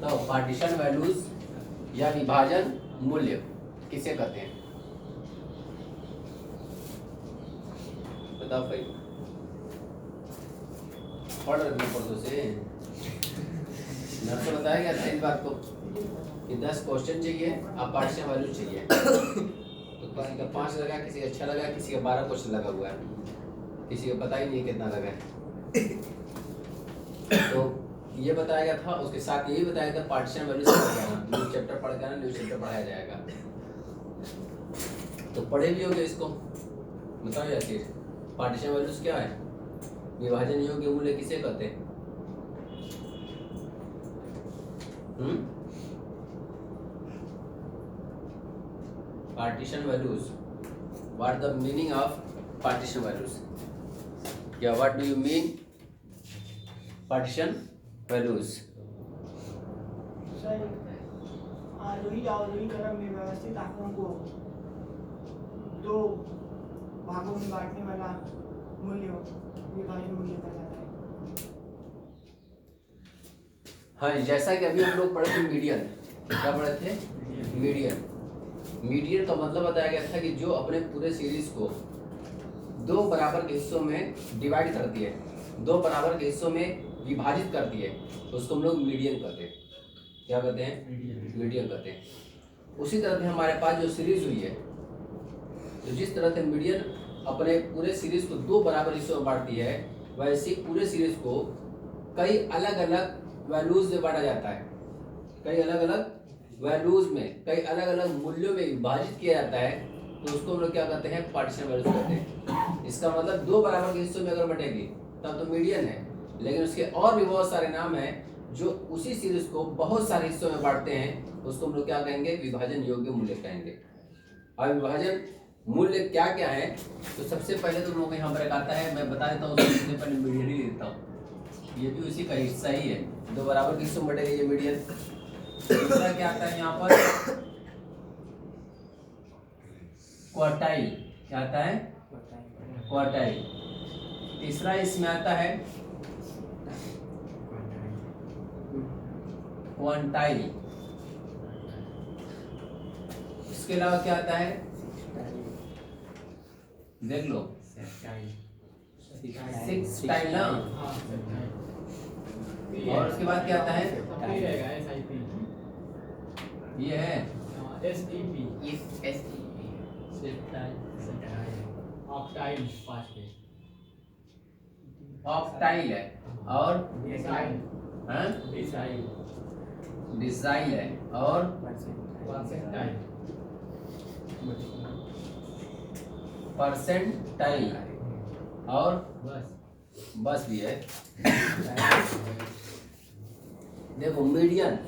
तो partition values या विभाजन मूल्य किसे कहते हैं? बताओ भाई, पढ़ रहे पर्दों से नर्स बताया गया था इस बात को कि 10 क्वेश्चन चाहिए, अब पार्टीशन वैल्यू चाहिए। तो किसी का 5 लगा, किसी का 6 लगा, किसी का 12 क्वेश्चन लगा हुआ है, किसी को पता ही नहीं कितना लगा है। तो ये बताया गया था, उसके साथ यही बताया गया था पार्टीशन वैल्यू से पढ़ जाना, न्यू चैप्टर पढ़ जाना, न्यू चैप्टर पढ़ाया जाएगा। तो पढ़े भी होंगे इसको, बताओ यार चीज, पार्टीशन वैल्यूज क्या है, विभाजन योग्य मूल्य किसे कहते हैं? Partition values, what the meaning of partition values, या what do you mean partition values? Sir, आरोही अवरोही क्रम में व्यवस्थित आंकड़ों को दो भागों में बांटने वाला मूल्य विभाजन मूल्य कहा जाता है। हाँ, जैसा कि अभी हम लोग पढ़े थे मीडियन, क्या पढ़े थे? मीडियन। मीडियन का मतलब बताया गया था कि जो अपने पूरे सीरीज को दो बराबर के हिस्सों में डिवाइड करती है, दो बराबर के हिस्सों में विभाजित करती है, तो उसको हम लोग मीडियन कहते हैं। क्या कहते हैं? मीडियन कहते हैं। उसी तरह से हमारे पास जो सीरीज हुई है, तो जिस तरह से मीडियन अपने पूरे सीरीज को दो बराबर हिस्सों में बांटती है, वैसे ही पूरे सीरीज को कई अलग अलग वैल्यूज में बांटा जाता है, कई अलग अलग वैल्यूज में, कई अलग अलग मूल्यों में विभाजित किया जाता है, तो उसको हम लोग क्या कहते हैं? पार्टीशन वैल्यूज कहते हैं। इसका मतलब दो बराबर के हिस्सों में अगर बटेगी तब तो मीडियन है, लेकिन उसके और भी बहुत सारे नाम हैं जो उसी सीरीज को बहुत सारे हिस्सों में बांटते हैं, उसको हम लोग क्या कहेंगे? विभाजन योग्य मूल्य कहेंगे। और विभाजन मूल्य क्या क्या है, तो सबसे पहले तो लोगों को यहाँ पर एक आता है, मैं बता देता हूँ, सबसे पहले मीडियन ही देता हूँ, ये भी उसी का हिस्सा ही है, दो बराबर के हिस्सों में बटेगा ये मीडियन। दूसरा क्या आता है यहाँ पर? क्वार्टाइल। क्या आता है? क्वार्टाइल। तीसरा इसमें आता है क्वांटाइल। इसके अलावा क्या आता है? देख लो, सिक्सटाइल ना, और उसके बाद क्या आता है? ये है ऑक्टाइल है, और डिसाइल है, और परसेंटाइल, और बस भी है। देखो मीडियन,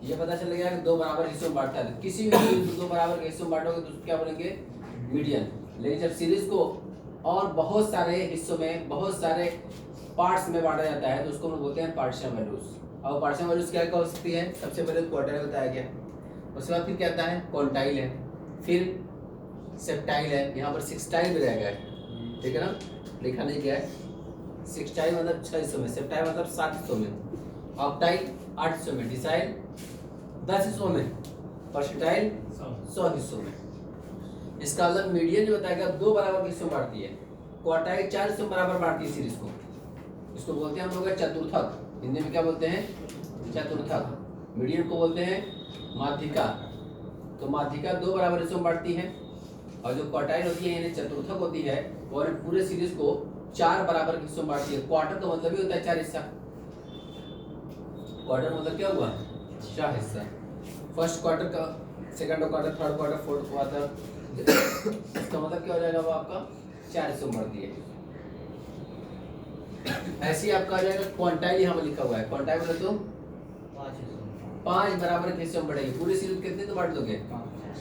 ये पता चल गया कि दो बराबर हिस्सों में बांटता है, किसी भी सीरीज को दो बराबर के हिस्सों में बांटोगे तो क्या बोलेंगे? मीडियन। लेकिन जब सीरीज को और बहुत सारे हिस्सों में, बहुत सारे पार्ट्स में बांटा जाता है, तो उसको हम बोलते हैं पार्टीशन वैल्यूज। और पार्टीशन वैल्यूज क्या हो सकती है? सबसे पहले क्वार्टाइल बताया गया, उसके बाद फिर क्या आता है? क्वांटाइल है, फिर सेप्टाइल है, यहाँ पर सिक्सटाइल भी रहेगा, ठीक है ना, लिखा नहीं गया है। सिक्सटाइल मतलब 6 हिस्सों में, सेप्टाइल मतलब 7 हिस्सों में, ऑक्टाइल 8 हिस्सों में, डिसाइल 10 हिस्सों में, परसेंटाइल 100 हिस्सों में। इसका मतलब मीडियन जो बताएगा दो बराबर के हिस्सों में बांटती है, क्वार्टाइल 4 हिस्सों में बराबर बांटती है सीरीज को, इसको बोलते हैं हम लोग चतुर्थक। हिंदी में क्या बोलते हैं? चतुर्थक। मीडियन को बोलते हैं माध्यिका। तो माध्यिका दो बराबर हिस्सों में बांटती है, और जो क्वार्टाइल होती है यानी चतुर्थक होती है, वो पूरे सीरीज को 4 बराबर के हिस्सों में बांटती है। क्वार्टर का मतलब ही होता है 4 हिस्सा। क्वार्टर मतलब क्या हुआ? 4 हिस्सा। फर्स्ट क्वार्टर का, second quarter, third quarter, fourth quarter, इसका मतलब क्या हो जाएगा? वो आपका 4 हिस्सों में बढ़ती है। ऐसे ही आपका आ जाएगा क्वांटाइल, यहाँ पर लिखा हुआ है, क्वांटाइल मतलब तो 5 बराबर के हिस्सों में बढ़ेगी। पूरी सीरीज कितने तो बांट दोगे?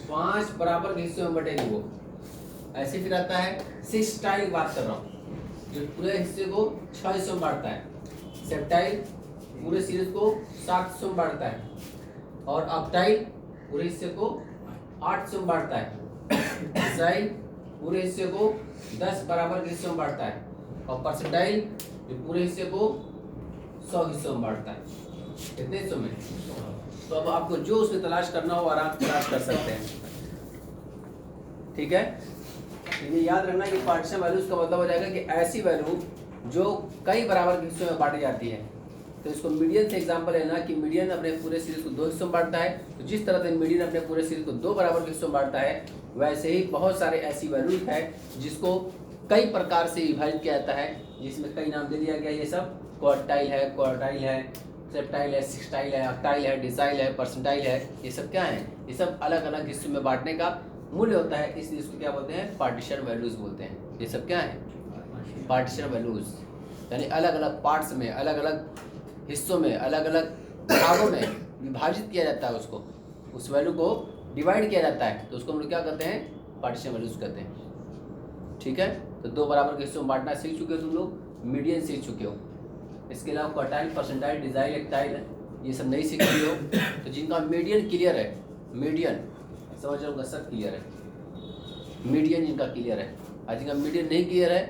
5 बराबर के हिस्सों में बढ़ेगी वो। ऐसे फिर आता है सिक्सटाइल, बात कर रहा हूँ, जो पूरे हिस्से को 6 हिस्सों में बांटता है। सेप्टाइल पूरे सीरीज को 7 हिस्सों में बांटता है, और ऑक्टाइल पूरे हिस्से को 8 हिस्सों में बांटता है। डिसाइल पूरे हिस्से को 10 बराबर के हिस्सों में बांटता है, और परसेंटाइल पूरे हिस्से को 100 हिस्सों में बांटता है। कितने हिस्सों में? तो अब आपको जो उसमें तलाश करना हो आराम से तलाश कर सकते हैं। ठीक है, ये याद रखना कि पार्टीशन वैल्यूज का मतलब हो जाएगा कि ऐसी वैल्यू जो कई बराबर के हिस्सों में बांटी जाती है। तो इसको मीडियन से एग्जांपल लेना कि मीडियन अपने पूरे सीरीज को 2 हिस्सों में बांटता है। तो जिस तरह से मीडियन अपने पूरे सीरीज को 2 बराबर के हिस्सों में बांटता है, वैसे ही बहुत सारे ऐसी वैल्यूज है जिसको कई प्रकार से विभाजित किया जाता है, जिसमें कई नाम दे दिया गया। ये सब क्वार्टाइल है, सेप्टाइल है, सिक्सटाइल है, ऑक्टाइल है, डिसाइल है, परसेंटाइल है। ये सब क्या है? ये सब अलग अलग हिस्सों में बांटने का मूल्य होता है, इसलिए इसको क्या बोलते हैं? पार्टीशन वैल्यूज बोलते हैं। ये सब क्या है? पार्टीशन वैल्यूज, यानी अलग अलग पार्ट्स में, अलग अलग हिस्सों में, अलग अलग भागों में विभाजित किया जाता है। उसको, उस वैल्यू को डिवाइड किया जाता है, तो उसको हम लोग क्या कहते हैं? पार्टीशन वैल्यूज कहते हैं। ठीक है, तो 2 बराबर के हिस्सों में बांटना सीख चुके हो तुम लोग, मीडियन सीख चुके हो। इसके अलावा क्वार्टाइल, परसेंटाइल, डिसाइल, एक्टाइल ये सब नहीं सीख रही हो। तो जिनका मीडियन क्लियर है, मीडियन समझ रहे हो, सब क्लियर है, मीडियन जिनका क्लियर है। आज जिनका मीडियन नहीं क्लियर है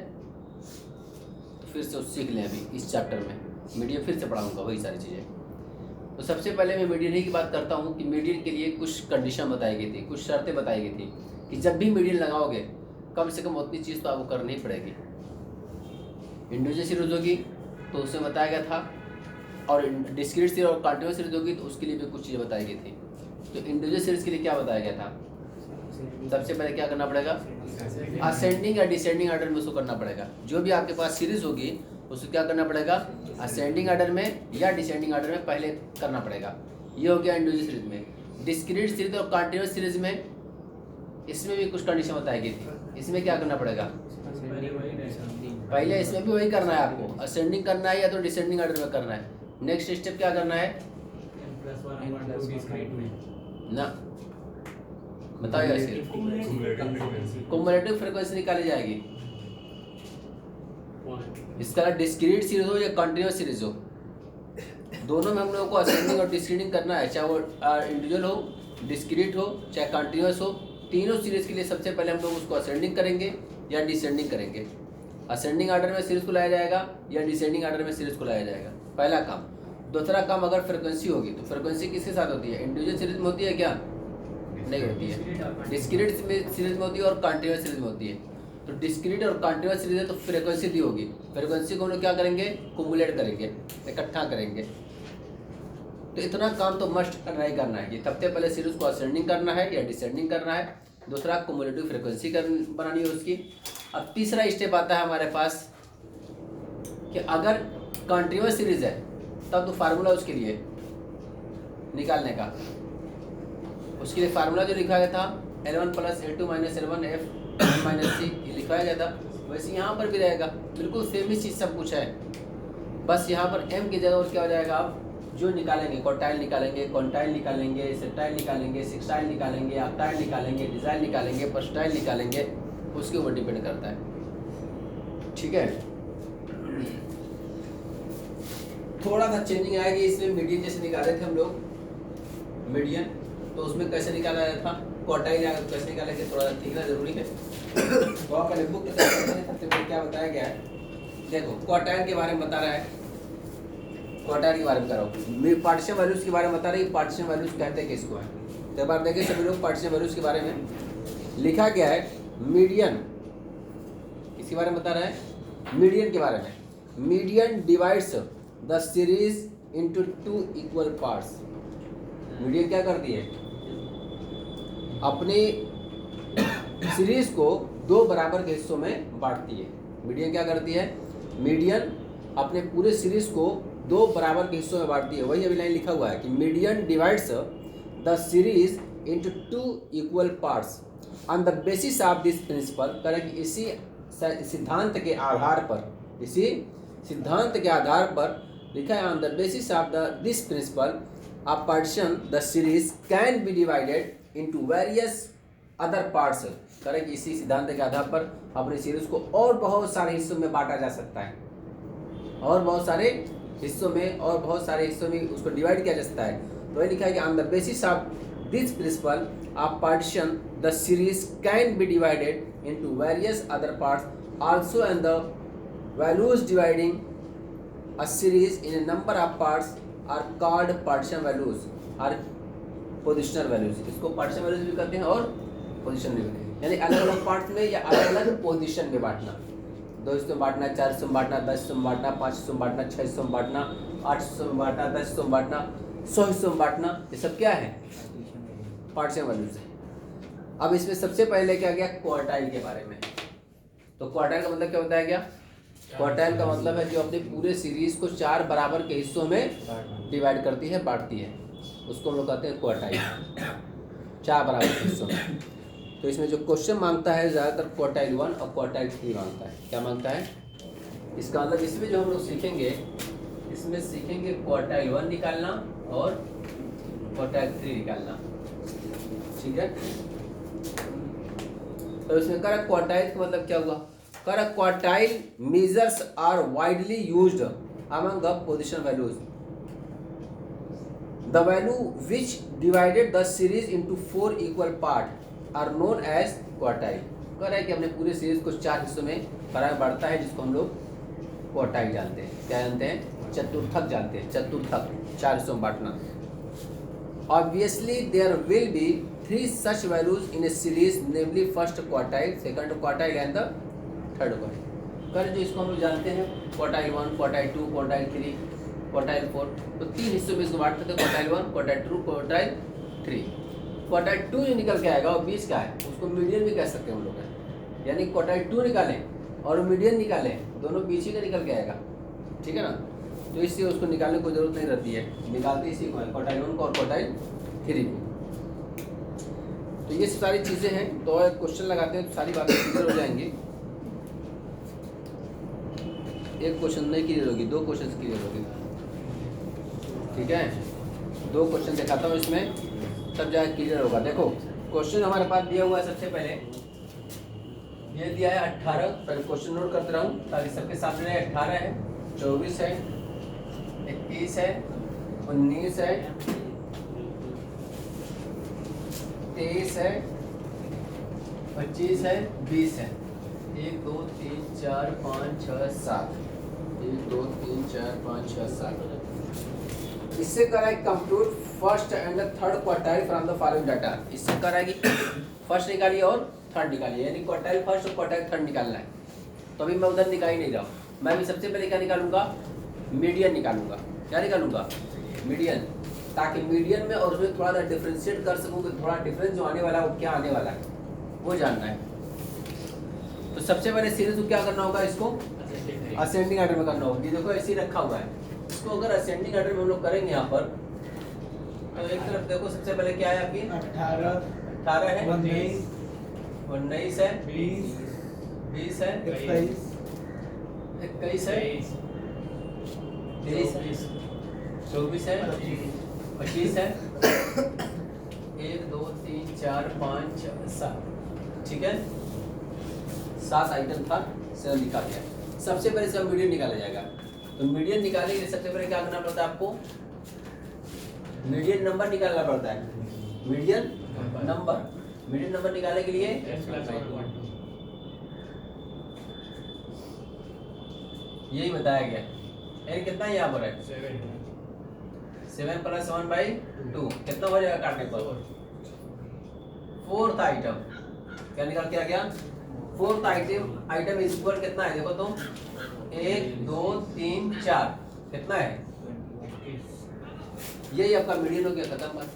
तो फिर से सीख लें अभी इस चैप्टर में, मीडियन फिर से पढ़ाऊंगा वही सारी चीज़ें। तो सबसे पहले मैं मीडियन ही की बात करता हूँ कि मीडियन के लिए कुछ कंडीशन बताई गई थी, कुछ शर्तें बताई गई थी कि जब भी मीडियन लगाओगे कम से कम उतनी चीज़ तो आपको करनी ही पड़ेगी। इंडिविजुअल सीरीज होगी तो उसमें बताया गया था, और डिस्क्रीट सीरीज और कंटीन्यूअस सीरीज होगी तो उसके लिए भी कुछ चीज़ें बताई गई थी। तो इंडिविजुअल सीरीज के लिए क्या बताया गया था? सबसे पहले क्या करना पड़ेगा? असेंडिंग या डिसेंडिंग ऑर्डर में उसको करना पड़ेगा। जो भी आपके पास सीरीज होगी उसको क्या करना पड़ेगा? असेंडिंग ऑर्डर में या डिसेंडिंग ऑर्डर में पहले करना पड़ेगा। ये हो गया इंडिविजुअल सीरीज में। डिस्क्रीट सीरीज और कंटीन्यूअस सीरीज में इसमें भी कुछ कंडीशन बताई गई थी। इसमें क्या करना पड़ेगा? पहले इसमें भी वही करना है आपको, असेंडिंग करना है या तो डिसेंडिंग ऑर्डर में करना है। नेक्स्ट स्टेप क्या करना है ना, बताओ यार। कुमुलेटिव फ्रीक्वेंसी निकाली जाएगी। इसका डिस्क्रीट सीरीज हो या कंटीन्यूअस सीरीज हो, दोनों में हम लोगों को असेंडिंग और डिस्क्रीटिंग करना है, चाहे वो इंडिविजुअल हो, डिस्क्रीट हो, चाहे कंटीन्यूअस हो। तीनों सीरीज के लिए सबसे पहले हम लोग उसको असेंडिंग करेंगे या डिसेंडिंग करेंगे। असेंडिंग ऑर्डर में सीरीज को लाया जाएगा या डिसेंडिंग ऑर्डर में सीरीज को लाया जाएगा, पहला काम। दूसरा काम, अगर फ्रीक्वेंसी होगी तो फ्रीक्वेंसी किसके साथ होती है? इंडिविजुअल सीरीज में होती है क्या? नहीं होती है, डिस्क्रीट सीरीज में होती है और कंटीन्यूअस सीरीज में होती है। तो डिस्क्रीट और कंटीन्यूअस सीरीज है तो फ्रीक्वेंसी दी होगी, फ्रीक्वेंसी को हम लोग क्या करेंगे? कुमुलेट करेंगे, इकट्ठा करेंगे। तो इतना काम तो मस्ट करना ही करना है कि सबसे पहले सीरीज को असेंडिंग करना है या डिसेंडिंग करना है, दूसरा कुमुलेटिव फ्रीक्वेंसी बनानी है उसकी। अब तीसरा स्टेप आता है हमारे पास कि अगर कंटीन्यूअस सीरीज है तब तो फार्मूला उसके लिए निकालने का, उसके लिए फार्मूला जो लिखा गया था L1 + L2 - L1 F - C, ये लिखवाया गया था। वैसे यहाँ पर भी रहेगा, बिल्कुल सेम ही चीज़ सब कुछ है, बस यहाँ पर M की जगह और क्या हो जाएगा? आप जो निकालेंगे, क्वार्टाइल निकालेंगे, क्वांटाइल निकालेंगे, सेप्टाइल निकालेंगे, सिक्सटाइल निकालेंगे, ऑक्टाइल निकालेंगे, डिसाइल निकालेंगे, परसेंटाइल निकालेंगे, उसके ऊपर डिपेंड करता है। ठीक है, थोड़ा सा चेंजिंग आएगी इसमें। मीडियन जैसे निकाले थे हम लोग मीडियन, तो उसमें कैसे निकाला जाता था? क्वार्टाइल आएगा तो कैसे निकालेंगे, थोड़ा सा सीखना जरूरी है। तो आप पहले बुक की तरफ सबसे पहले क्या बताया गया है, देखो क्वार्टाइल के बारे में बता रहा है, क्वार्टाइल के बारे में बता रहा हूँ, पार्टीशन वैल्यूज के बारे में बता रही है। पार्टीशन वैल्यूज कहते हैं किसको है? तो एक बार देखिए सभी लोग, पार्टीशन वैल्यूज के बारे में लिखा गया है मीडियन, किसके बारे में बता रहा है? मीडियन के बारे में। Median divides the series into 2 equal parts. Median क्या करती है? अपनी सीरीज को 2 बराबर के हिस्सों में बांटती है। मीडियन क्या करती है? मीडियन अपने पूरे सीरीज को 2 बराबर के हिस्सों में बांटती है। वही अभी लाइन लिखा हुआ है कि median divides the series into 2 equal parts on the basis of this principle. करें कि इसी सिद्धांत के आधार पर, इसी सिद्धांत के आधार पर लिखा है, on the basis of this principle a partition the series can be divided into various other parts। करें कि इसी सिद्धांत के आधार पर अपनी सीरीज को और बहुत सारे हिस्सों में बांटा जा सकता है, और बहुत सारे हिस्सों में, और बहुत सारे हिस्सों में उसको डिवाइड किया जा सकता है। तो ये लिखा है कि on the basis of this principle a partition the series can be divided into various other parts also, and the values dividing a series in a number of parts are called partition values are positional values. इसको partition values भी कहते हैं और position भी कहते हैं, यानी अलग अलग पार्ट में या अलग अलग पोजीशन में बांटना। 2 हिस्सों में बांटना, 4 हिस्सों में बांटना, 10 हिस्सों में बांटना, 5 हिस्सों में बांटना, 6 हिस्सों में बांटना, 8 हिस्सों में बांटना, 10 हिस्सों में बांटना, 100 हिस्सों में बांटना, ये सब क्या है? पार्टीशन वैल्यूज है। अब इसमें सबसे पहले क्या गया? क्वार्टाइल के बारे में। तो क्वार्टाइल का मतलब क्या बताया गया? क्वार्टाइल का मतलब है जो अपने पूरे सीरीज को 4 बराबर के हिस्सों में डिवाइड करती है, बांटती है, उसको हम लोग कहते हैं क्वार्टाइल, 4 बराबर के हिस्सों में। तो इसमें जो क्वेश्चन मांगता है ज़्यादातर क्वार्टाइल 1 और क्वार्टाइल 3 मांगता है। क्या मांगता है? इसका मतलब इसमें जो हम लोग सीखेंगे, इसमें सीखेंगे क्वार्टाइल 1 निकालना और क्वार्टाइल 3 निकालना, ठीक है। तो इसमें करेक्ट क्वार्टाइल का मतलब क्या हुआ? Correct quartile measures are widely used among the position values, the value which divided the series into 4 equal part are known as quartile. कह रहा है कि हमने पूरे सीरीज को 4 हिस्सों में बराबर बढ़ता है, जिसको हम लोग क्वार्टाइल जानते हैं। क्या जानते हैं? चतुर्थक जानते हैं। चतुर्थक 4 हिस्सों में बांटना। Obviously there will be 3 such values in a series, namely first quartile, second quartile and the third quartile. कर जो इसको हम लोग जानते हैं क्वार्टाइल 1, क्वार्टाइल 2, क्वार्टाइल 3, क्वार्टाइल 4, तो 3 हिस्सों में इसको बांटते थे, क्वार्टाइल 1, क्वार्टाइल 2, क्वार्टाइल 3। क्वार्टाइल 2 जो निकल के आएगा और 20 का है, उसको मीडियन भी कह सकते हैं हम लोग, यानी क्वार्टाइल 2 निकालें और मीडियन निकालें, दोनों बीच ही का निकल के आएगा, ठीक है ना। तो इससे उसको निकालने की जरूरत नहीं रहती है, निकालते इसी को है, क्वार्टाइल 1 को और क्वार्टाइल 3 को। तो ये सारी चीज़ें हैं, तो एक क्वेश्चन लगाते हैं तो सारी बातें क्लियर हो जाएंगी। एक क्वेश्चन नहीं क्लियर होगी, 2 क्वेश्चन क्लियर होगी, ठीक है। 2 क्वेश्चन दिखाता हूँ इसमें, तब जाके क्लियर होगा। देखो क्वेश्चन हमारे पास दिया हुआ है, सबसे पहले ये दिया है 18, पहले क्वेश्चन नोट करते रहूँ ताकि सबके सामने रहे। 18 है, 24 है, 21 है, 19 है, 23 है, 25 है, 20 है। 1 2 3 4 5 6 7, 1 2 3 4 5 6 7। इससे करा compute first and third quartile from the following data. इससे करा कि फर्स्ट निकालिए और थर्ड निकालिए, यानी क्वार्टाइल फर्स्ट और क्वार्टाइल थर्ड निकालना है। तो अभी मैं उधर निकाल ही नहीं रहा हूँ, मैं भी सबसे पहले क्या निकालूंगा? मीडियन निकालूंगा। क्या निकालूंगा? मीडियन, ताकि मीडियन में और उसमें थोड़ा सा डिफ्रेंशिएट कर सकूँ कि थोड़ा डिफरेंस जो आने वाला है वो क्या आने वाला है, वो जानना है। तो सबसे पहले सीरीज को क्या करना होगा? इसको असेंडिंग ऑर्डर में करना होगा। ये देखो ऐसे ही रखा हुआ है, इसको अगर असेंडिंग ऑर्डर में हम लोग करेंगे यहाँ पर, तो एक तरफ देखो सबसे पहले क्या है आपकी 18 है, 19 है, 20 है, 21 है, 23, 24 है, 25 है, 1 2 3 4 5 6 7, ठीक है। 7 आइटम था, 7 निकाल गया। सबसे पहले इसका मीडियन निकाला जाएगा। तो मीडियन निकालने के लिए सबसे पहले क्या करना पड़ता है आपको? मीडियन नंबर निकालना पड़ता है। मीडियन नंबर, मीडियन नंबर निकालने के लिए यही बताया गया। यानी कितना यहाँ पर है? 7 + 1/2 कितना हो जाएगा काटने पर? 4th आइटम क्या निकल के आ गया? 4th आइटम इज इक्वल कितना है? देखो तुम 1 2 3 4 कितना है? यही आपका मीडियन हो गया, खत्म बात।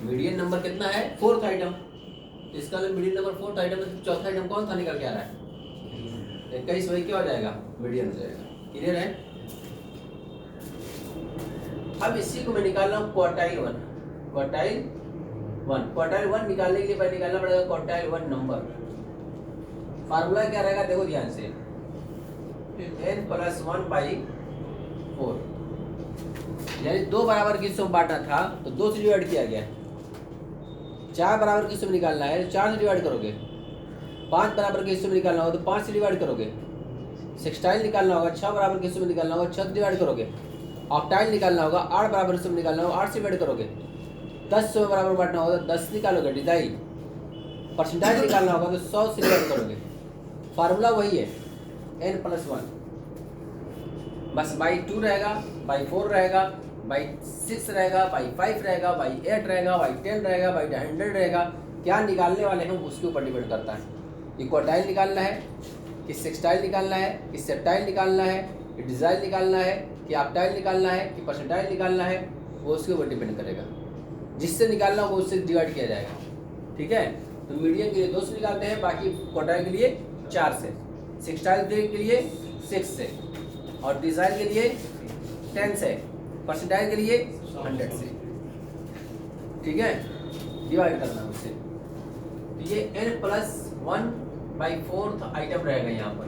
मीडियन नंबर कितना है? 4th item. इसका मीडियन नंबर 4th आइटम है। चौथा आइटम कौन सा निकल के आ रहा है? 21, वही क्या हो जाएगा? मीडियन हो जाएगा। क्लियर है? अब इसी को मैं निकाल रहा हूँ क्वार्टाइल 1। क्वार्टाइल 1 निकालने के लिए पहले निकालना पड़ेगा क्वार्टाइल 1 नंबर। फार्मूला क्या रहेगा? देखो ध्यान से, n + 1/4, यानी 2 बराबर के हिस्सों में बांटना था तो 2 से डिवाइड किया गया। 4 बराबर के हिस्सों में निकालना है तो 4 से डिवाइड करोगे। 5 बराबर के हिस्सों में निकालना होगा तो 5 से डिवाइड करोगे। सेक्सटाइल निकालना होगा, 6 बराबर के हिस्सों में निकालना होगा, 6 से डिवाइड करोगे। ऑक्टाइल निकालना होगा, 8 बराबर हिस्सों में निकालना होगा, 8 से डिवाइड करोगे। 10 100 बराबर बांटना होगा तो 10 निकालोगे। डिजाइल परसेंटाइल निकालना होगा तो 100 से डिवाइड करोगे। फार्मूला वही है, n + 1। बस बाई 2 रहेगा, बाई 4 रहेगा, बाई 6 रहेगा, बाई 5 रहेगा, बाई 8 रहेगा, बाई 10 रहेगा, बाई 100 रहेगा। क्या निकालने वाले हैं उसके ऊपर डिपेंड करता है कि क्वार्टाइल निकालना है, कि सेक्सटाइल निकालना है, कि सेप्टाइल निकालना है, कि डिजाइल निकालना है, कि ऑक्टाइल निकालना है, कि परसेंटाइल निकालना है, वो उसके ऊपर डिपेंड करेगा। जिससे निकालना वो उससे डिवाइड किया जाएगा। ठीक है, तो मीडियन के लिए 2 से निकालते हैं, बाकी क्वार्टाइल के लिए 4 से, सेक्सटाइल के लिए 6 से, और डिजाइल के लिए 10 से, परसेंटाइल के लिए 100 से। ठीक है, डिवाइड करना उससे। तो ये n+1/4 आइटम रहेगा यहाँ पर।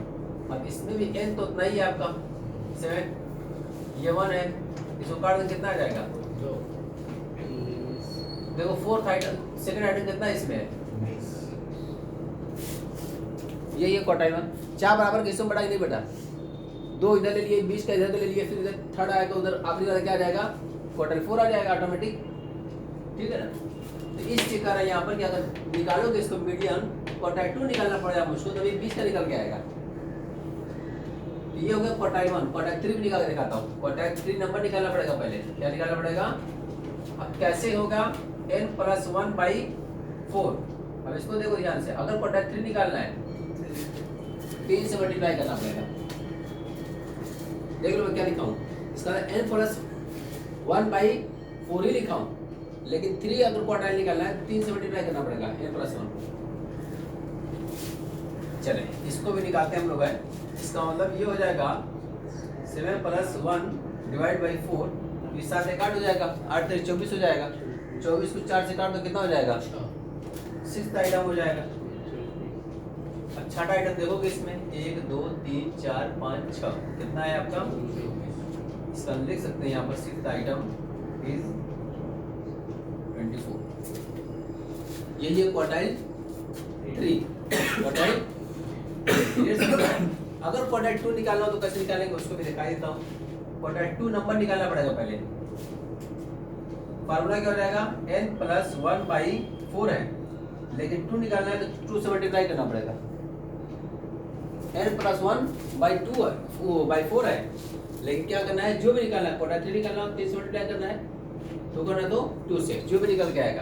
अब इसमें भी n तो उतना ही है आपका 7, ये 1 है, इसको काट दें कितना आ जाएगा? देखो 4th आइटम, सेकंड आइटम कितना इसमें है? ये क्वार्टाइल 1। 4 बराबर के हिस्सों में बढ़ाई नहीं बेटा, 2 इधर ले लिए, 20 का इधर ले लिए, फिर इधर थर्ड आएगा, उधर आखिरी वाला क्या आ जाएगा? क्वार्टाइल 4 आ जाएगा ऑटोमेटिक। ठीक है ना, तो इस चक्कर है यहाँ पर कि अगर निकालोगे इसको मीडियन, क्वार्टाइल 2 निकालना पड़ेगा मुझको, तो ये 20 का निकल के आएगा। ये हो गया क्वार्टाइल 1। क्वार्टाइल 3 भी निकाल के दिखाता हूँ। क्वार्टाइल 3 नंबर निकालना पड़ेगा पहले। क्या निकालना पड़ेगा? अब कैसे होगा? n+1/4। अब इसको देखो ध्यान से, अगर क्वार्टाइल 3 निकालना है 3 से मल्टीप्लाई करना पड़ेगा। देख लो मैं क्या लिखा हूँ, इसका n+1/4 ही लिखा हूँ, लेकिन 3 अगर क्वार्टाइल निकालना है 3 से मल्टीप्लाई करना पड़ेगा n+1। चले इसको भी निकालते हैं हम लोग है। इसका मतलब ये हो जाएगा 7+1 डिवाइड बाई 4, इस 7 से काट हो जाएगा, 8 से 24 हो जाएगा, 24 को 4 से काट तो कितना हो जाएगा? 6th आइटम हो जाएगा। अब 6ठा आइटम देखोगे इसमें 1 2 3 4 5 6 कितना है आपका? इसका हम लिख सकते हैं यहाँ पर 6th आइटम इज 24। यही है क्वार्टाइल 3। क्वार्टाइल अगर क्वार्टाइल 2 निकालना हो तो कैसे निकालेंगे उसको भी दिखा देता हूँ। क्वार्टाइल 2 नंबर निकालना पड़ेगा पहले। फार्मूला क्या हो जाएगा? n+1/4 है, लेकिन 2 निकालना है तो 2 से मल्टीप्लाई करना पड़ेगा। n+1/4 है, लेकिन क्या करना है? जो भी निकालना है, क्वार्टाइल 3 निकालना है 3 से मल्टीप्लाई करना है, तो करना तो 2 से, जो भी निकल के आएगा।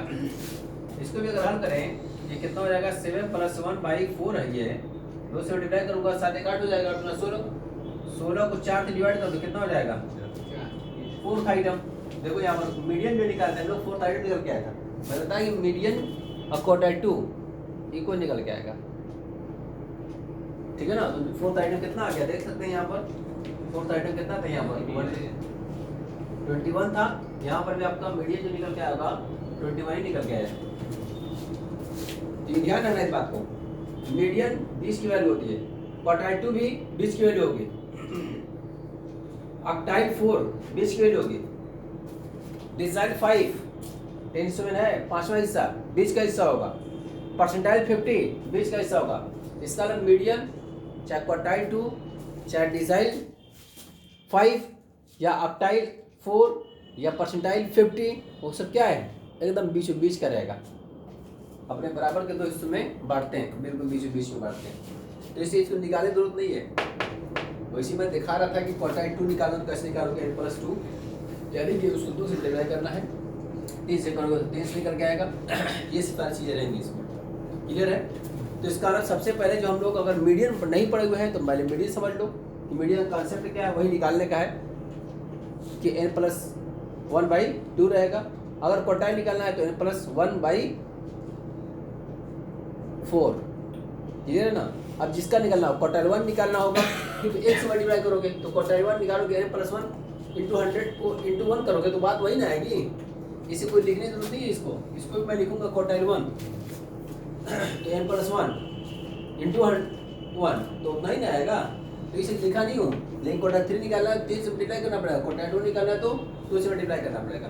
इसको भी अगर हल करें, ये कितना हो जाएगा? 7+1/4 है, ये 2 से मल्टीप्लाई करूंगा 7 1 8 हो जाएगा, अपना 16 को 4 से डिवाइड कर दो कितना हो जाएगा? 4th item. देखो यहाँ पर मीडियन जो निकालते हैं हम लोग 4th आइटम निकल के आया था। मैंने बताया कि मीडियन और क्वार्टाइल 2 इक्वल निकल के आएगा। ठीक है ना, तो 4th आइटम कितना आ गया देख सकते हैं यहाँ पर। 4th आइटम कितना था यहाँ पर? 21 था। यहाँ पर भी आपका मीडियन जो निकल के आएगा 21 ही निकल के आया। तो ध्यान रखना इस बात को, मीडियन 20 की वैल्यू होती है, क्वार्टाइल 2 भी 20 की वैल्यू होगी, ऑक्टाइल 4 20 की वैल्यू होगी, डिजाइल 5 10 है 5वां हिस्सा 20 का हिस्सा होगा, परसेंटाइल 50 20 का हिस्सा होगा। इसका मतलब मीडियन चाहे क्वार्टाइल 2 चाहे डिजाइल 5 या ऑक्टाइल 4 या परसेंटाइल 50, वो सब क्या है? एकदम बीचों बीच का रहेगा। अपने बराबर के 2 हिस्सों में बांटते हैं, बिल्कुल बीचों बीच में बांटते हैं, तो इससे इसको निकालने की जरूरत नहीं है। वैसे मैं दिखा रहा था कि क्वार्टाइल 2 निकालना तो कैसे निकालोगे? n+2 यानी कि उसको 2 से डिवाइड करना है, 3 से करोगे तो 3 से निकल के आएगा। ये सारी चीज़ें रहेंगी इसमें। क्लियर है? तो इसका मतलब सबसे पहले जो हम लोग अगर मीडियन नहीं पढ़े हुए हैं तो पहले मीडियन समझ लो कि मीडियन का कॉन्सेप्ट क्या है, वही निकालने का है कि n+1/2 रहेगा। अगर क्वार्टाइल निकालना है तो n+1/4। क्लियर है ना? अब जिसका निकालना हो, क्वार्टाइल 1 निकालना होगा तो 1 से मल्टीप्लाई करोगे, तो क्वार्टाइल 1 निकालोगे n+1 × 100 को × 1 करोगे तो बात वही ना आएगी। इसे कोई लिखने की जरूरत नहीं है। इसको भी मैं लिखूंगा क्वार्टाइल 1 तो n+1 × 1 तो उतना ही ना आएगा, तो इसे लिखा नहीं हूँ। लेकिन क्वार्टाइल 3 निकालना है 3 से मल्टीप्लाई करना पड़ेगा, क्वार्टाइल 2 निकालना है तो 2 से मल्टीप्लाई करना पड़ेगा।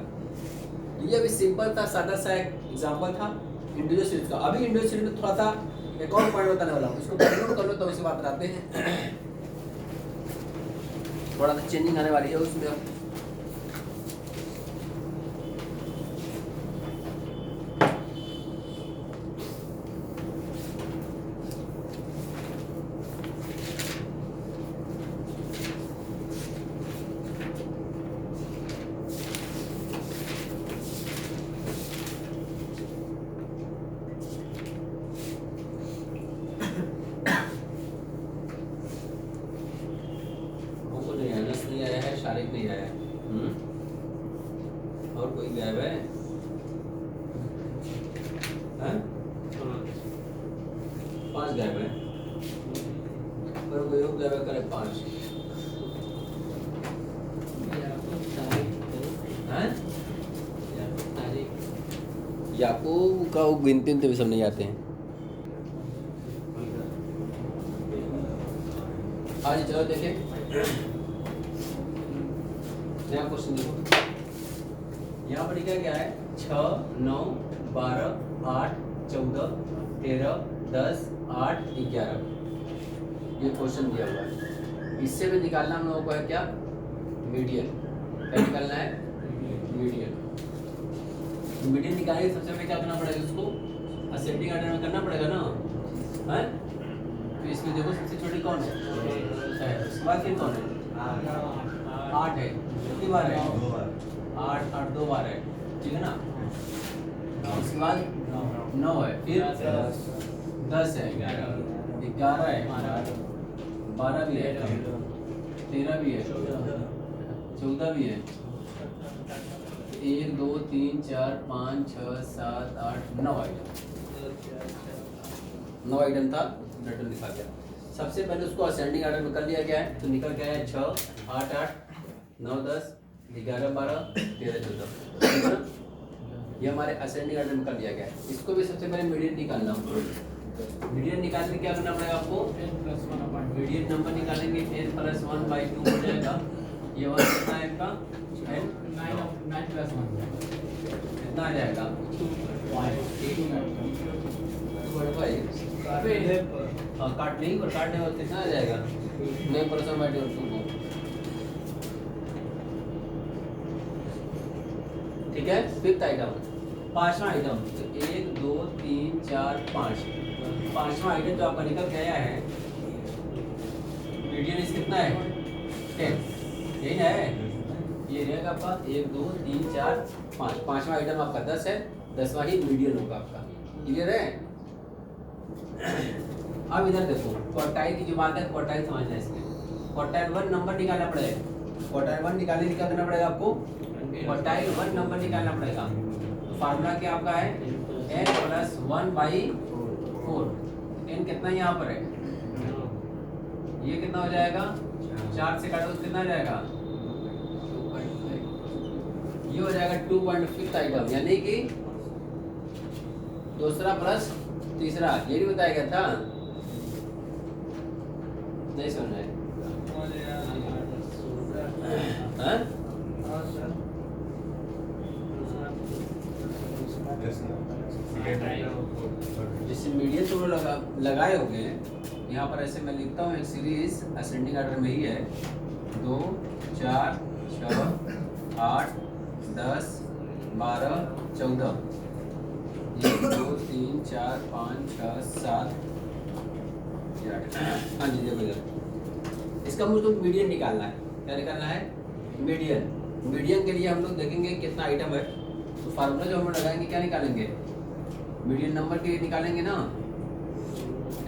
ये भी सिंपल था, सादा सा एक एग्जाम्पल था इंडिविजुअल सीरीज का। अभी इंडिविजुअल सीरीज में थोड़ा सा एक और पॉइंट बताने वाला हूँ, इसको कंक्लूड कर लो तो इसे बात बताते हैं। थोड़ा सा चेंजिंग आने वाली है उसमें। तारीख नहीं आया। और कोई गायब है? हैं? 5 गायब है। और कोई और गायब है, करे 5 हैं? याकूब का वो गिनती में सब नहीं आते हैं। आज चलो देखें नया क्वेश्चन देखो। यहाँ पर लिखा क्या है 6, 9, 12, 8, 14, 13, 10, 8, 11 ये क्वेश्चन दिया हुआ है। इससे भी निकालना हम लोगों को है क्या? मीडियन। क्या निकालना है? मीडियन। मीडियन निकालने सबसे पहले क्या करना पड़ेगा? उसको असेंडिंग ऑर्डर में करना पड़ेगा ना, है? तो इसमें देखो सबसे छोटी कौन है? 6। उसके बाद फिर कौन है? 8 है। कितनी बार है? 8 8 2 बार है, ठीक है ना। उसके बाद 9 है, फिर 10 है, 11 है, 12 भी है, 13 भी है, 14 भी है। 1 2 3 4 5 6 7 8 9 आइटम। 9 आइटम था, रिटर्न लिखा गया। सबसे पहले उसको असेंडिंग ऑर्डर में कर लिया गया है, तो निकल गया है 6 8 8 9 10 11 12 13 14, ठीक है ना। ये हमारे असेंडिंग ऑर्डर में कर लिया गया है। इसको भी सबसे पहले मीडियन निकालना होगा। मीडियन निकालने क्या करना पड़ेगा आपको? मीडियन नंबर निकालेंगे n+1/2 हो जाएगा। ये वाला कितना है इनका? 9+1 कितना आ जाएगा? 2.5। हाँ काटने ही पर काटने में कितना आ जाएगा? 9+1/2 ठीक है। फिफ्थ आइटम, 5वां आइटम। तो 1 2 3 4 5, 5वां आइटम जो आपका निकल गया है मीडियन इस कितना है? 10, यही ना है। ये रहेगा आपका 1 2 3 4 5, 5वां आइटम आपका 10 है, 10वां ही मीडियन होगा आपका। क्लियर है? अब इधर देखो क्वार्टाइल की जो बात है, क्वार्टाइल समझना है। इसमें क्वार्टाइल 1 नंबर निकालना पड़ेगा। क्वार्टाइल 1 निकालने के क्या करना पड़ेगा आपको? क्वार्टाइल 1 नंबर निकालना पड़ेगा। तो फार्मूला क्या आपका है? n+1/4। n कितना यहाँ पर है? ये कितना हो जाएगा? 4 से काटो तो कितना हो जाएगा? ये हो जाएगा 2.5 आइटम, यानी कि दूसरा प्लस तीसरा। ये भी बताया गया था, नहीं सुन रहे? हाँ? जैसे मीडियन तो लगाए हो गए, यहाँ पर ऐसे मैं लिखता हूँ एक सीरीज असेंडिंग ऑर्डर में ही है। 2 4 6 8 10 12 14, 1 2 3 4 5 6 7 8। हाँ जी देखो इधर इसका मुझको मीडियन निकालना है। क्या निकालना है? मीडियन। मीडियन के लिए हम लोग देखेंगे कितना आइटम है। तो फार्मूला जो हम लगाएंगे क्या निकालेंगे? मीडियन नंबर के निकालेंगे ना,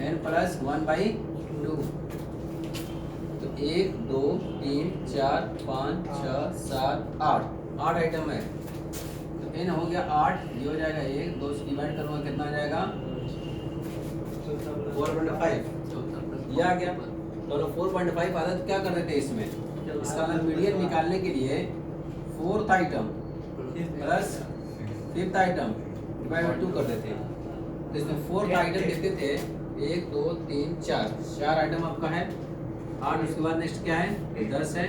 n+1/2। तो 1 2 3 4 5 6 7 8 आइटम है। तो n हो गया 8, ये हो जाएगा 1 2 से डिवाइड करूँगा कितना आ जाएगा? 4.5। ये आ गया। तो 4.5 आदत क्या कर रहे थे इसमें? इसका मीडियन निकालने के लिए 4th item plus 5th item divide by 2 कर देते हैं। तो इसमें 4th आइटम देखते थे 1 2 3 4 आइटम आपका है 8। उसके बाद नेक्स्ट क्या है? 10 है,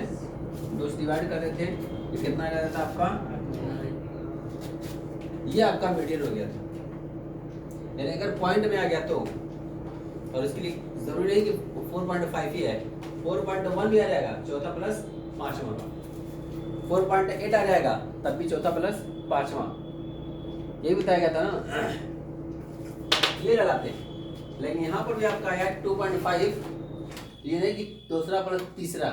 2 से डिवाइड कर देते हैं, ये कितना आ जाता था आपका? ये आपका मीडियन हो गया था। यानी अगर पॉइंट में आ गया तो, और इसके लिए जरूरी नहीं कि 4.5 ही है, 4.1 भी आ जाएगा, चौथा प्लस पांचवा का। 4.8 आ जाएगा तब भी चौथा प्लस पांचवा। यही बताया गया था ना, ये लगाते। लेकिन यहाँ पर भी आपका आया 2.5, ये नहीं कि दूसरा प्लस तीसरा।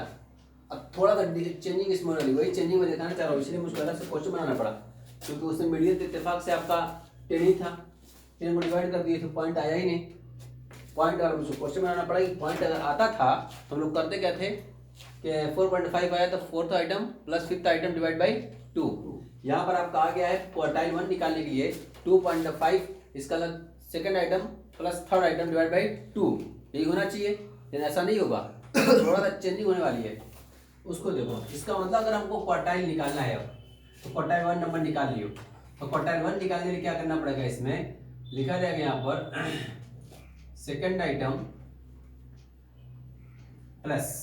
अब थोड़ा सा चेंजिंग इसमें वाली वही चेंजिंग में दिखाना चाह रहा हूँ, इसलिए मुझको अलग से क्वेश्चन बनाना पड़ा, क्योंकि उसमें मीडियन के इत्तेफाक से आपका 10 ही था, 10 को डिवाइड कर दिए तो पॉइंट आया ही नहीं। पॉइंट अगर मुझको क्वेश्चन बनाना पड़ा कि पॉइंट अगर आता था तो हम लोग करते क्या थे 4.5 आया तो fourth item plus fifth item divide by 2। यहाँ पर आपका आ गया है क्वार्टाइल 1 निकालने के लिए 2.5, इसका second item plus third item divide by 2, यही होना चाहिए, लेकिन ऐसा नहीं होगा, थोड़ा सा चेंजिंग होने वाली है। उसको देखो, इसका मतलब अगर हमको क्वार्टाइल निकालना है तो क्वार्टाइल 1 नंबर निकाल लियो। तो क्वार्टाइल 1 निकालने के लिए क्या करना पड़ेगा, इसमें लिखा जाएगा यहाँ पर सेकंड आइटम प्लस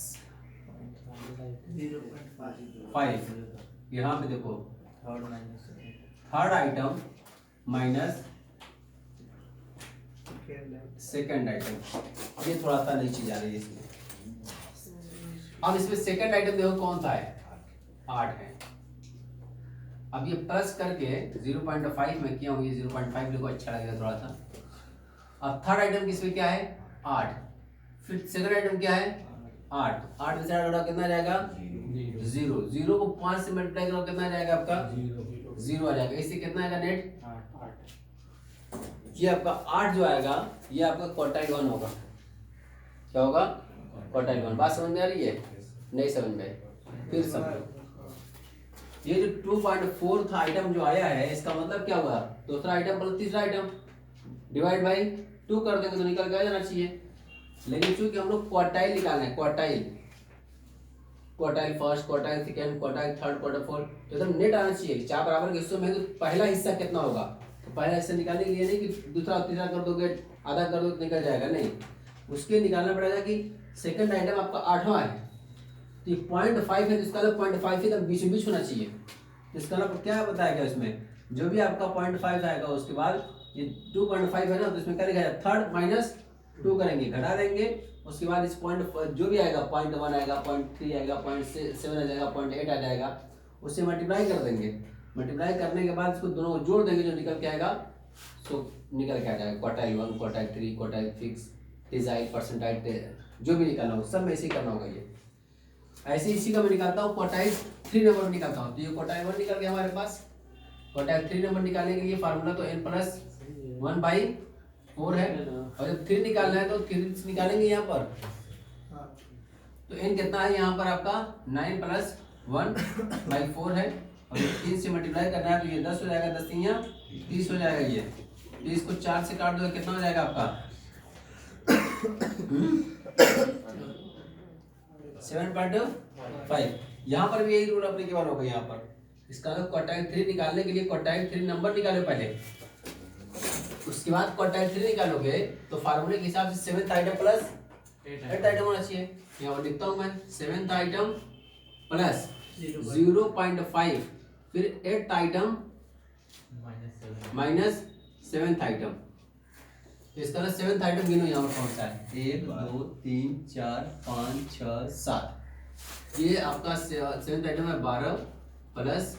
5, यहाँ पे देखो third item minus second item, ये थोड़ा सा नई चीज आ रही है इसमें। अब इसमें सेकंड आइटम देखो कौन सा है, 8 है। अब ये प्लस करके 0.5 में किया हूँ, ये 0.5 लिखो, अच्छा लगेगा थोड़ा सा। अब थर्ड आइटम किसमें क्या है, 8, फिर सेकंड आइटम क्या है 8, 8 में से 8 कितना जाएगा 0, 0 को 5 से मल्टीप्लाई करो कितना जाएगा आपका 0 आ जाएगा, इससे कितना आएगा नेट 8। ये आपका 8 जो आएगा ये आपका क्वार्टाइल 1 होगा। क्या होगा, क्वार्टाइल 1। बात समझ में आ रही है, नहीं समझ में, फिर समझो। ये जो 2.4 था आइटम जो आया है, इसका मतलब क्या हुआ, दूसरा आइटम प्लस तीसरा आइटम डिवाइड बाई 2 कर देंगे तो निकल के आ जाना चाहिए। लेकिन चूंकि हम लोग क्वार्टाइल निकालना है, quartile first, quartile second, quartile third, quartile fourth, तो एकदम नेट आना चाहिए। 4 बराबर के हिस्सों में तो पहला हिस्सा कितना होगा, तो पहला हिस्सा निकालने के लिए नहीं कि दूसरा और तीसरा कर दोगे, आधा कर दो तो निकल जाएगा, नहीं, उसके निकालना पड़ेगा कि सेकंड आइटम आपका 8वां है तो ये 0.5 है, तो इसका मतलब 0.5 एकदम बीच बीच होना चाहिए। तो इसका मतलब क्या बताया गया इसमें, जो भी आपका 0.5 आएगा उसके बाद ये 2.5 है ना, तो इसमें क्या लिखा जाए, थर्ड माइनस 2 करेंगे, घटा देंगे, उसके बाद इस पॉइंट जो भी आएगा 0.1 आएगा, 0.3 आएगा, 0.7 आ जाएगा, 0.8 आ जाएगा, उससे मल्टीप्लाई कर देंगे। मल्टीप्लाई करने के बाद इसको दोनों को जोड़ देंगे, जो निकल के आएगा सो निकल के आ जाएगा क्वार्टाइल 1, क्वार्टाइल 3, क्वार्टाइल 6, डिजाइल, परसेंटाइल, जो भी निकालना हो सब में ऐसे ही करना होगा। ये ऐसे इसी का मैं निकालता हूँ, क्वार्टाइल 3 नंबर निकालता हूँ। तो ये क्वार्टाइल 1 निकल गया हमारे पास। क्वार्टाइल 3 नंबर निकालने के लिए फार्मूला तो n+1/4 है, और जब 3 निकालना है तो 3 निकालेंगे यहाँ पर, तो n कितना है यहाँ पर आपका 9+1/4 है, और ये 3 से मल्टीप्लाई करना है तो ये 10 हो जाएगा, 10 3 30 हो जाएगा। ये तो इसको 4 से काट दो कितना हो जाएगा आपका 7.5। यहाँ पर भी यही रूल एप्लीकेबल होगा। यहाँ पर इसका तो क्वार्टाइल 3 निकालने के लिए क्वार्टाइल 3 नंबर निकालो पहले, उसके बाद क्वार्टाइल 3 निकालोगे तो फार्मूले के हिसाब से 7th item plus 8th item होना चाहिए। यहाँ पर लिखता हूँ मैं 7th आइटम प्लस 0.5, फिर 8th item minus 7th item. तो इसका 7th आइटम गिनो यहाँ पर कौन सा है, 1 2 3 4 5 6 7। ये आपका 7th आइटम है 12 प्लस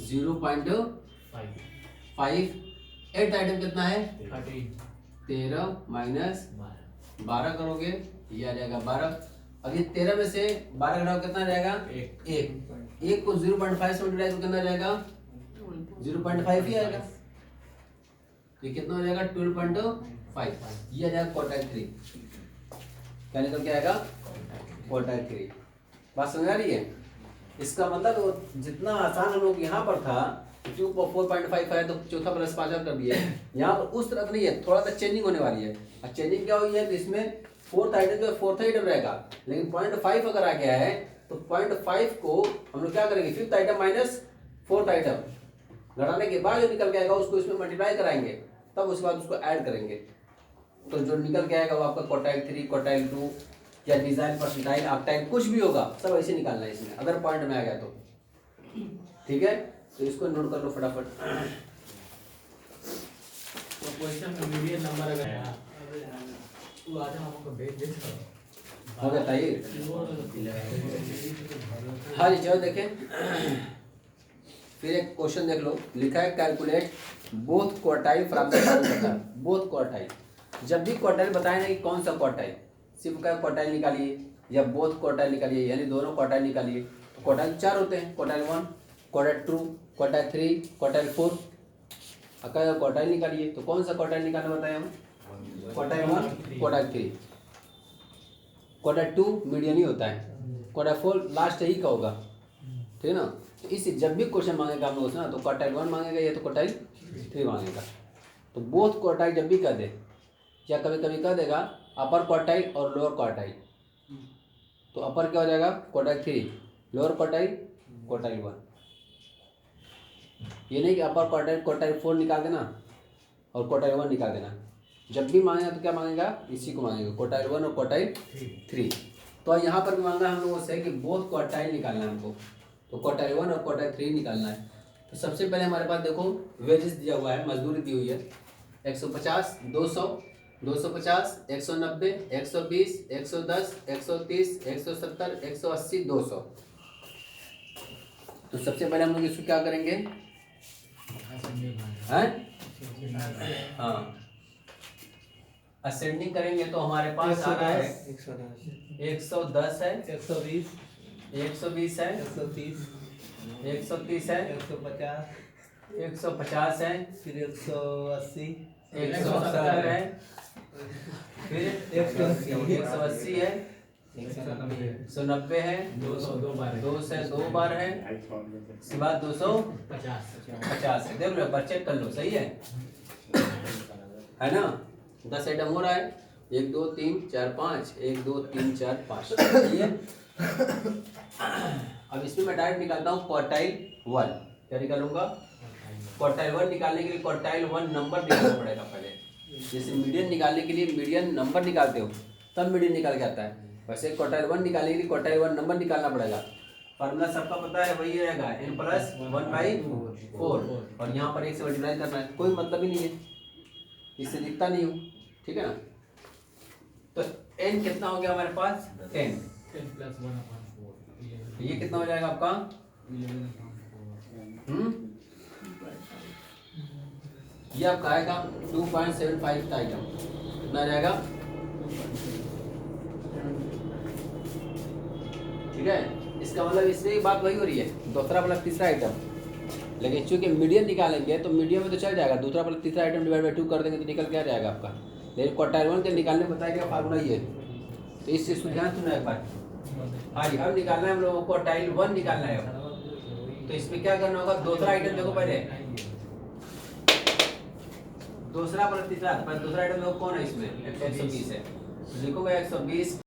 0.5। 8th आइटम कितना है 13 माइनस 12 करोगे ये आ जाएगा 12। अब ये 13 में से 12 घटाओ कितना जाएगा 1 को 0.5 से मल्टीप्लाई तो कितना जाएगा 0.5 ही आएगा। ये कितना हो जाएगा 12.5। ये आ जाएगा क्वार्टाइल 3। क्या निकल के आएगा क्वार्टाइल 3। बात समझ आ रही है। इसका मतलब जितना आसान हम लोग यहाँ पर था 4.5 है तो चौथा प्लस 5 कर दिए, यहाँ पर उस तरह नहीं है, थोड़ा सा चेंजिंग होने वाली है। और चेंजिंग क्या हुई है तो इसमें 4th आइटम जो 4th आइटम रहेगा, लेकिन 0.5 अगर आ गया है तो 0.5 को हम लोग क्या करेंगे 5th item minus 4th item घटाने के बाद जो निकल के आएगा उसको इसमें मल्टीप्लाई कराएंगे, तब उसके बाद उसको ऐड करेंगे। तो जो निकल के आएगा वो आपका क्वार्टाइल 3, क्वार्टाइल 2 या डिजाइन परसेंटाइल ऑक्टाइल कुछ भी होगा, सब ऐसे निकालना है इसमें अगर पॉइंट में आ गया तो। ठीक है, तो इसको नोट कर लो फटाफट। तो क्वेश्चन में मीडियन नंबर अगर वो आजा हमको भेज दे हो गया ताई। हाँ जी चलो देखें, फिर एक क्वेश्चन देख लो, लिखा है calculate both quartile from the both quartile. जब भी क्वार्टाइल बताए ना कि कौन सा क्वार्टाइल, सिर्फ का क्वार्टाइल निकालिए या बोथ क्वार्टाइल निकालिए, यानी दोनों क्वार्टाइल निकालिए। तो क्वार्टाइल 4 होते हैं, क्वार्टाइल 1, क्वार्टाइल 2, क्वार्टाइल 3, क्वार्टाइल 4। अगर क्वार्टाइल निकालिए तो कौन सा क्वार्टाइल निकालना बताए हम, क्वार्टाइल 1, क्वार्टाइल 3। क्वार्टाइल 2 मीडियन ही होता है, क्वार्टाइल 4 लास्ट यही का होगा, ठीक है ना। तो इस जब भी क्वेश्चन मांगेगा हम लोग से ना, तो क्वार्टाइल 1 मांगेगा या तो क्वार्टाइल 3 मांगेगा। तो बोथ क्वार्टाइल जब भी कह दे, या कभी कभी कह देगा अपर क्वार्टाइल और लोअर क्वार्टाइल, तो अपर क्या हो जाएगा क्वार्टाइल 3, लोअर क्वार्टाइल क्वार्टाइल 1। ये नहीं कि अपर क्वार्टाइल क्वार्टाइल 4 निकाल देना और क्वार्टाइल 1 निकाल देना। जब भी मांगेगा तो क्या मांगेगा, इसी को मांगेगा, क्वार्टाइल 1 और क्वार्टाइल 3। तो यहाँ पर भी मांगा है हम लोगों से कि बोथ क्वार्टाइल निकालना है हमको, तो क्वार्टाइल 1 और क्वार्टाइल 3 निकालना है। तो सबसे पहले हमारे पास देखो वेजेस दिया हुआ है, मजदूरी दी हुई है 150, 200, 250, 190, 120, 110, 130, 170, 180, 200। तो सबसे पहले हम लोग इसको क्या करेंगे, हैं? हाँ, असेंडिंग करेंगे तो हमारे पास आ रहा है 110 है, 120, 120 है, 130, 130 है, 150, 150 है, फिर 180, 170 है, फिर 180 180 है, 190 है, 2 से 2 बार है, इसके बाद 250 है। देख लो एक बार चेक कर लो, सही है ना। 10 आइटम हो रहा है, 1 2 3 4 5, 1 2 3 4 5, सही है। अब इसमें मैं डायरेक्ट निकालता हूँ क्वार्टाइल 1। क्या निकालूंगा, क्वार्टाइल 1 निकालने के लिए क्वार्टाइल 1 नंबर निकालना पड़ेगा पहले। जैसे मीडियन निकालने के लिए मीडियन नंबर निकालते हो तब मीडियन निकाल के आता है, वैसे क्वार्टाइल 1 निकालने के लिए क्वार्टाइल 1 नंबर निकालना पड़ेगा। फार्मूला सबका पता है, वही रहेगा n+1/4, और यहाँ पर 1 से मल्टीप्लाई करना है, कोई मतलब ही नहीं है, इससे दिखता नहीं हूँ, ठीक है ना। तो n कितना हो गया हमारे पास 10, ये कितना हो जाएगा आपका, ये आपका आएगा 2.75 का आइटम, कितना आ जाएगा, ठीक है। इसका मतलब इसमें ही बात वही हो रही है, दूसरा प्लस तीसरा आइटम, लेकिन चूंकि मीडियन निकालेंगे तो मीडियन में तो चल जाएगा, दूसरा प्लस तीसरा आइटम डिवाइड बाई 2 कर देंगे तो निकल क्या जाएगा आपका। लेकिन क्वार्टाइल 1 के निकालने में बताया गया फार्मूला ये, तो इस चीज़ को ध्यान सुना एक बार। हाँ जी, अब निकालना है हम लोगों को क्वार्टाइल 1 निकालना है। तो इसमें क्या करना होगा, दूसरा आइटम देखो पहले, दूसरा प्लस तीसरा, दूसरा आइटम देखो कौन है इसमें, 120 है, तो लिखोगे 120